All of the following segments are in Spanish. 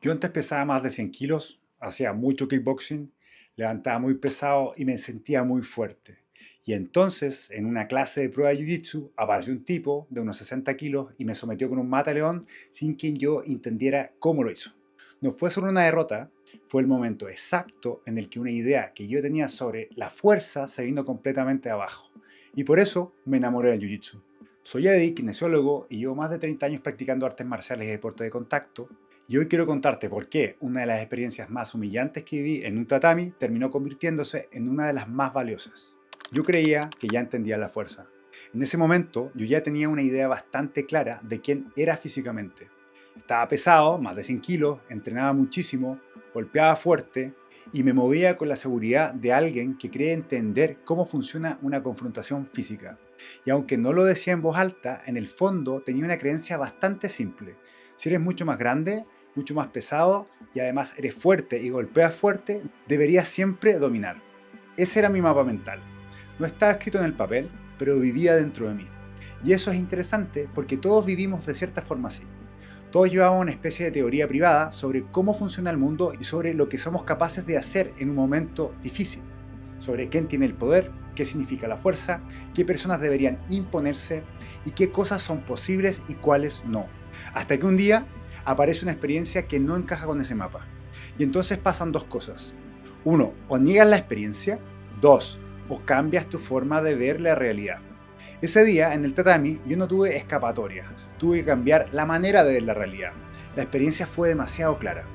Yo antes pesaba más de 100 kilos, hacía mucho kickboxing, levantaba muy pesado y me sentía muy fuerte. Y entonces, en una clase de prueba de Jiu-Jitsu, apareció un tipo de unos 60 kilos y me sometió con un mata león sin que yo entendiera cómo lo hizo. No fue solo una derrota, fue el momento exacto en el que una idea que yo tenía sobre la fuerza se vino completamente abajo. Y por eso me enamoré del Jiu-Jitsu. Soy Eddie, kinesiólogo, y llevo más de 30 años practicando artes marciales y deporte de contacto. Y hoy quiero contarte por qué una de las experiencias más humillantes que viví en un tatami terminó convirtiéndose en una de las más valiosas. Yo creía que ya entendía la fuerza. En ese momento yo ya tenía una idea bastante clara de quién era físicamente. Estaba pesado, más de 100 kilos, entrenaba muchísimo, golpeaba fuerte y me movía con la seguridad de alguien que cree entender cómo funciona una confrontación física. Y aunque no lo decía en voz alta, en el fondo tenía una creencia bastante simple. Si eres mucho más grande, mucho más pesado y además eres fuerte y golpeas fuerte, deberías siempre dominar. Ese era mi mapa mental. No estaba escrito en el papel, pero vivía dentro de mí. Y eso es interesante porque todos vivimos de cierta forma así. Todos llevamos una especie de teoría privada sobre cómo funciona el mundo y sobre lo que somos capaces de hacer en un momento difícil. Sobre quién tiene el poder, qué significa la fuerza, qué personas deberían imponerse y qué cosas son posibles y cuáles no. Hasta que un día aparece una experiencia que no encaja con ese mapa. Y entonces pasan dos cosas. Uno, o niegas la experiencia. Dos, o cambias tu forma de ver la realidad. Ese día, en el tatami, yo no tuve escapatoria. Tuve que cambiar la manera de ver la realidad. La experiencia fue demasiado clara.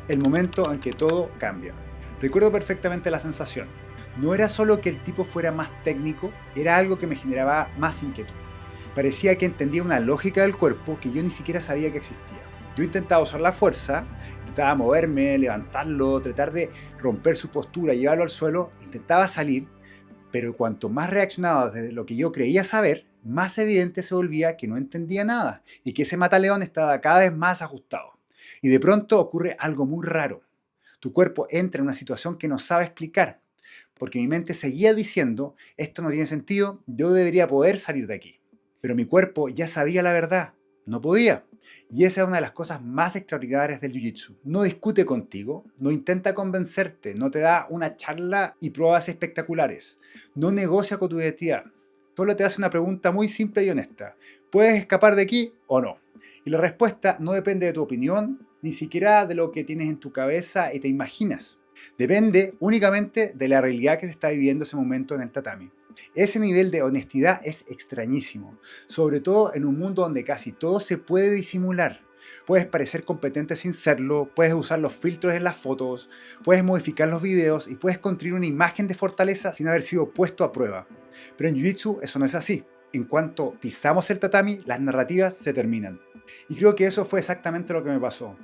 El momento en que todo cambia. Recuerdo perfectamente la sensación. No era solo que el tipo fuera más técnico, era algo que me generaba más inquietud. Parecía que entendía una lógica del cuerpo que yo ni siquiera sabía que existía. Yo intentaba usar la fuerza, intentaba moverme, levantarlo, tratar de romper su postura, llevarlo al suelo, intentaba salir, pero cuanto más reaccionaba desde lo que yo creía saber, más evidente se volvía que no entendía nada y que ese mataleón estaba cada vez más ajustado. Y de pronto ocurre algo muy raro. Tu cuerpo entra en una situación que no sabe explicar, porque mi mente seguía diciendo, esto no tiene sentido, yo debería poder salir de aquí. Pero mi cuerpo ya sabía la verdad, no podía. Y esa es una de las cosas más extraordinarias del Jiu-Jitsu. No discute contigo, no intenta convencerte, no te da una charla y pruebas espectaculares. No negocia con tu identidad. Solo te hace una pregunta muy simple y honesta. ¿Puedes escapar de aquí o no? Y la respuesta no depende de tu opinión, ni siquiera de lo que tienes en tu cabeza y te imaginas. Depende únicamente de la realidad que se está viviendo ese momento en el tatami. Ese nivel de honestidad es extrañísimo, sobre todo en un mundo donde casi todo se puede disimular. Puedes parecer competente sin serlo, puedes usar los filtros en las fotos, puedes modificar los videos y puedes construir una imagen de fortaleza sin haber sido puesto a prueba. Pero en Jiu-Jitsu eso no es así. En cuanto pisamos el tatami, las narrativas se terminan. Y creo que eso fue exactamente lo que me pasó.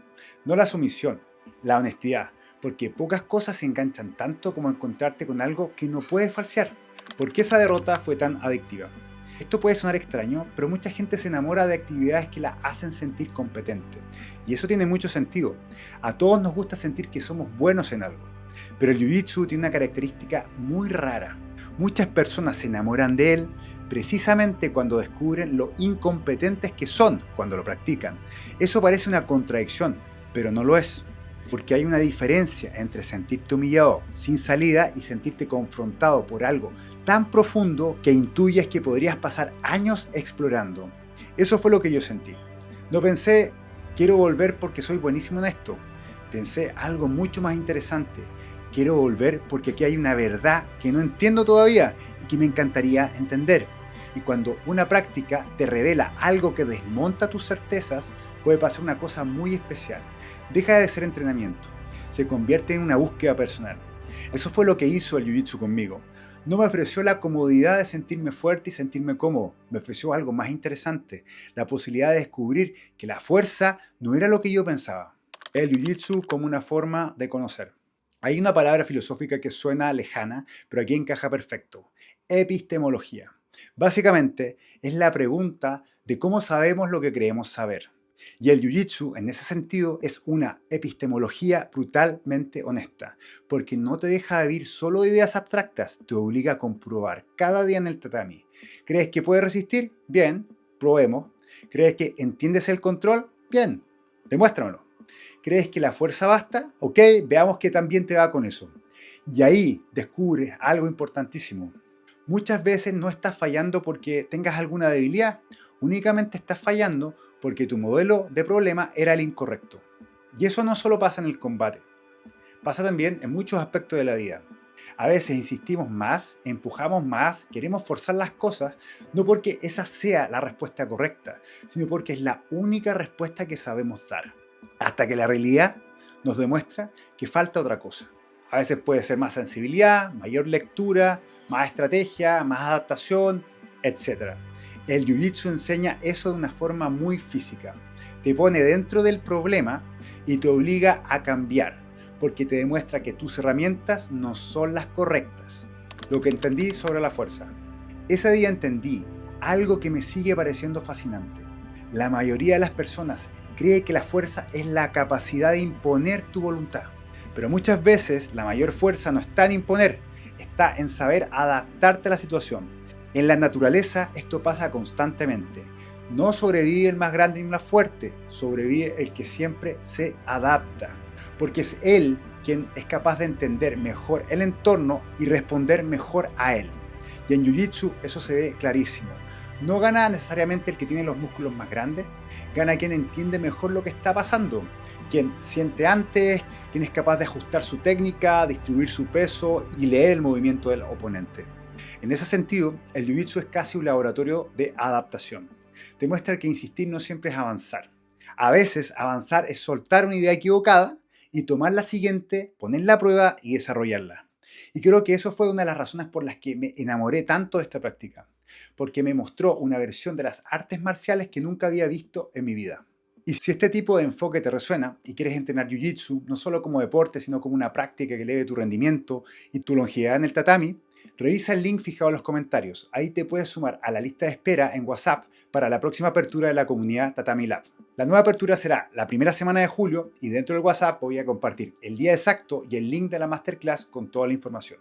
No la sumisión, la honestidad, porque pocas cosas se enganchan tanto como encontrarte con algo que no puedes falsear. ¿Por qué esa derrota fue tan adictiva? Esto puede sonar extraño, pero mucha gente se enamora de actividades que la hacen sentir competente. Y eso tiene mucho sentido. A todos nos gusta sentir que somos buenos en algo. Pero el Jiu-Jitsu tiene una característica muy rara. Muchas personas se enamoran de él precisamente cuando descubren lo incompetentes que son cuando lo practican. Eso parece una contradicción, pero no lo es. Porque hay una diferencia entre sentirte humillado sin salida y sentirte confrontado por algo tan profundo que intuyes que podrías pasar años explorando. Eso fue lo que yo sentí. No pensé, quiero volver porque soy buenísimo en esto. Pensé algo mucho más interesante. Quiero volver porque aquí hay una verdad que no entiendo todavía y que me encantaría entender. Y cuando una práctica te revela algo que desmonta tus certezas, puede pasar una cosa muy especial. Deja de ser entrenamiento, se convierte en una búsqueda personal. Eso fue lo que hizo el Jiu-Jitsu conmigo. No me ofreció la comodidad de sentirme fuerte y sentirme cómodo, me ofreció algo más interesante, la posibilidad de descubrir que la fuerza no era lo que yo pensaba. El Jiu-Jitsu como una forma de conocer. Hay una palabra filosófica que suena lejana, pero aquí encaja perfecto. Epistemología. Básicamente, es la pregunta de cómo sabemos lo que creemos saber. Y el Jiu-Jitsu, en ese sentido, es una epistemología brutalmente honesta, porque no te deja vivir solo ideas abstractas, te obliga a comprobar cada día en el tatami. ¿Crees que puedes resistir? Bien, probemos. ¿Crees que entiendes el control? Bien, demuéstramelo. ¿Crees que la fuerza basta? Ok, veamos qué tan bien te va con eso. Y ahí descubres algo importantísimo. Muchas veces no estás fallando porque tengas alguna debilidad, únicamente estás fallando porque tu modelo de problema era el incorrecto. Y eso no solo pasa en el combate, pasa también en muchos aspectos de la vida. A veces insistimos más, empujamos más, queremos forzar las cosas, no porque esa sea la respuesta correcta, sino porque es la única respuesta que sabemos dar. Hasta que la realidad nos demuestra que falta otra cosa. A veces puede ser más sensibilidad, mayor lectura, más estrategia, más adaptación, etc. El Jiu-Jitsu enseña eso de una forma muy física. Te pone dentro del problema y te obliga a cambiar, porque te demuestra que tus herramientas no son las correctas. Lo que entendí sobre la fuerza. Ese día entendí algo que me sigue pareciendo fascinante. La mayoría de las personas cree que la fuerza es la capacidad de imponer tu voluntad. Pero muchas veces la mayor fuerza no está en imponer, está en saber adaptarte a la situación. En la naturaleza esto pasa constantemente. No sobrevive el más grande ni el más fuerte, sobrevive el que siempre se adapta. Porque es él quien es capaz de entender mejor el entorno y responder mejor a él. Y en Jiu-Jitsu eso se ve clarísimo. No gana necesariamente el que tiene los músculos más grandes, gana quien entiende mejor lo que está pasando, quien siente antes, quien es capaz de ajustar su técnica, distribuir su peso y leer el movimiento del oponente. En ese sentido, el Jiu-Jitsu es casi un laboratorio de adaptación. Demuestra que insistir no siempre es avanzar. A veces avanzar es soltar una idea equivocada y tomar la siguiente, ponerla a prueba y desarrollarla. Y creo que eso fue una de las razones por las que me enamoré tanto de esta práctica, porque me mostró una versión de las artes marciales que nunca había visto en mi vida. Y si este tipo de enfoque te resuena y quieres entrenar Jiu-Jitsu no solo como deporte, sino como una práctica que eleve tu rendimiento y tu longevidad en el tatami, revisa el link fijado en los comentarios. Ahí te puedes sumar a la lista de espera en WhatsApp para la próxima apertura de la comunidad Tatami Lab. La nueva apertura será la primera semana de julio y dentro del WhatsApp voy a compartir el día exacto y el link de la masterclass con toda la información.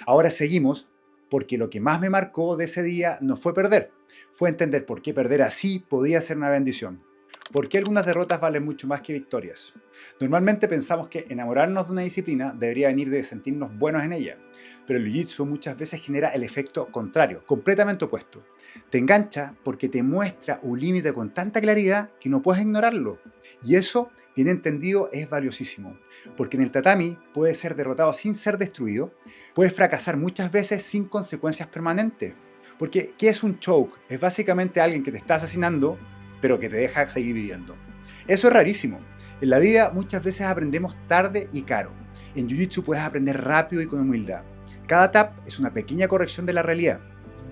Ahora seguimos porque lo que más me marcó de ese día no fue perder, fue entender por qué perder así podía ser una bendición. ¿Por qué algunas derrotas valen mucho más que victorias? Normalmente pensamos que enamorarnos de una disciplina debería venir de sentirnos buenos en ella, pero el Jiu-Jitsu muchas veces genera el efecto contrario, completamente opuesto. Te engancha porque te muestra un límite con tanta claridad que no puedes ignorarlo. Y eso, bien entendido, es valiosísimo, porque en el tatami puedes ser derrotado sin ser destruido, puedes fracasar muchas veces sin consecuencias permanentes. Porque, ¿qué es un choke? Es básicamente alguien que te está asesinando pero que te deja seguir viviendo. Eso es rarísimo. En la vida muchas veces aprendemos tarde y caro. En Jiu-Jitsu puedes aprender rápido y con humildad. Cada tap es una pequeña corrección de la realidad.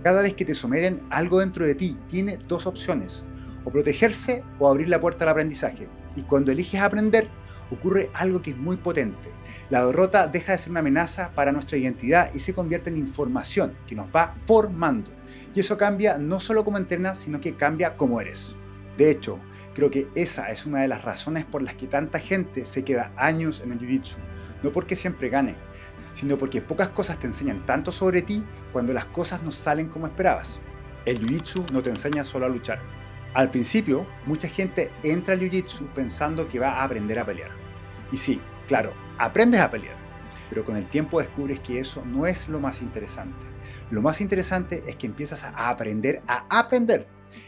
Cada vez que te someten, algo dentro de ti tiene dos opciones, o protegerse o abrir la puerta al aprendizaje. Y cuando eliges aprender, ocurre algo que es muy potente. La derrota deja de ser una amenaza para nuestra identidad y se convierte en información que nos va formando. Y eso cambia no solo como entrenas, sino que cambia como eres. De hecho, creo que esa es una de las razones por las que tanta gente se queda años en el Jiu-Jitsu. No porque siempre gane, sino porque pocas cosas te enseñan tanto sobre ti cuando las cosas no salen como esperabas. El Jiu-Jitsu no te enseña solo a luchar. Al principio, mucha gente entra al Jiu-Jitsu pensando que va a aprender a pelear. Y sí, claro, aprendes a pelear. Pero con el tiempo descubres que eso no es lo más interesante. Lo más interesante es que empiezas a aprender a aprender.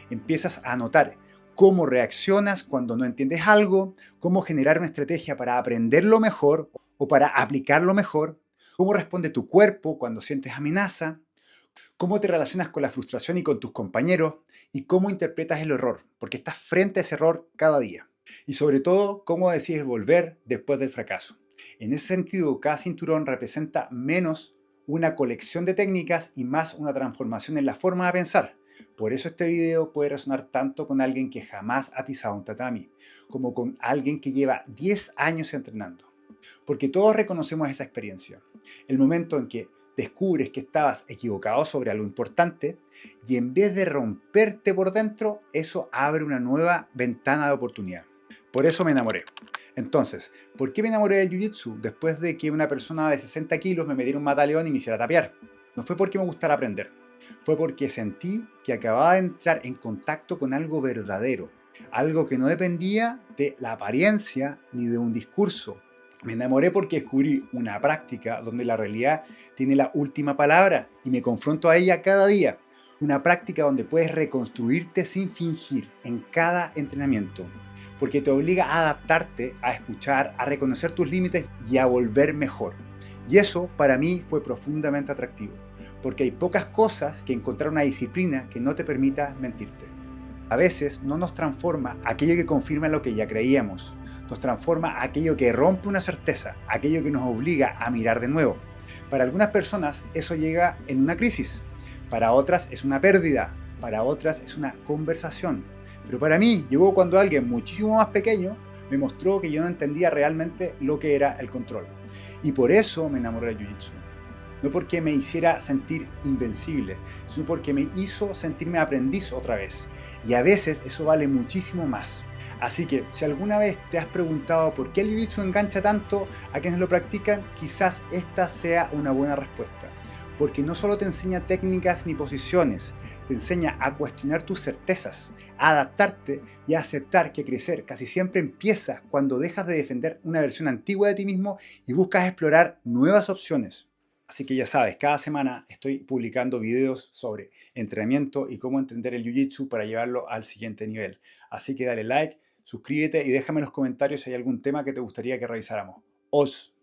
Empiezas a notar cómo reaccionas cuando no entiendes algo, cómo generar una estrategia para aprenderlo mejor o para aplicarlo mejor, cómo responde tu cuerpo cuando sientes amenaza, cómo te relacionas con la frustración y con tus compañeros y cómo interpretas el error, porque estás frente a ese error cada día. Y sobre todo, cómo decides volver después del fracaso. En ese sentido, cada cinturón representa menos una colección de técnicas y más una transformación en la forma de pensar. Por eso este video puede resonar tanto con alguien que jamás ha pisado un tatami, como con alguien que lleva 10 años entrenando. Porque todos reconocemos esa experiencia. El momento en que descubres que estabas equivocado sobre algo importante y en vez de romperte por dentro, eso abre una nueva ventana de oportunidad. Por eso me enamoré. Entonces, ¿por qué me enamoré del Jiu-Jitsu después de que una persona de 60 kilos me metiera un mataleón y me hiciera tapear? No fue porque me gustara aprender, fue porque sentí que acababa de entrar en contacto con algo verdadero. algo que no dependía de la apariencia ni de un discurso. Me enamoré porque descubrí una práctica donde la realidad tiene la última palabra y me confronto a ella cada día. Una práctica donde puedes reconstruirte sin fingir en cada entrenamiento, porque te obliga a adaptarte, a escuchar, a reconocer tus límites y a volver mejor. Y eso para mí fue profundamente atractivo, porque hay pocas cosas que encontrar una disciplina que no te permita mentirte. A veces no nos transforma aquello que confirma lo que ya creíamos, nos transforma aquello que rompe una certeza, aquello que nos obliga a mirar de nuevo. Para algunas personas eso llega en una crisis, para otras es una pérdida, para otras es una conversación. Pero para mí llegó cuando alguien muchísimo más pequeño me mostró que yo no entendía realmente lo que era el control. Y por eso me enamoré del Jiu-Jitsu. No porque me hiciera sentir invencible, sino porque me hizo sentirme aprendiz otra vez. Y a veces eso vale muchísimo más. Así que si alguna vez te has preguntado por qué el Jiu-Jitsu engancha tanto a quienes lo practican, quizás esta sea una buena respuesta. Porque no solo te enseña técnicas ni posiciones, te enseña a cuestionar tus certezas, a adaptarte y a aceptar que crecer casi siempre empieza cuando dejas de defender una versión antigua de ti mismo y buscas explorar nuevas opciones. Así que ya sabes, cada semana estoy publicando videos sobre entrenamiento y cómo entender el Jiu-Jitsu para llevarlo al siguiente nivel. Así que dale like, suscríbete y déjame en los comentarios si hay algún tema que te gustaría que revisáramos. Os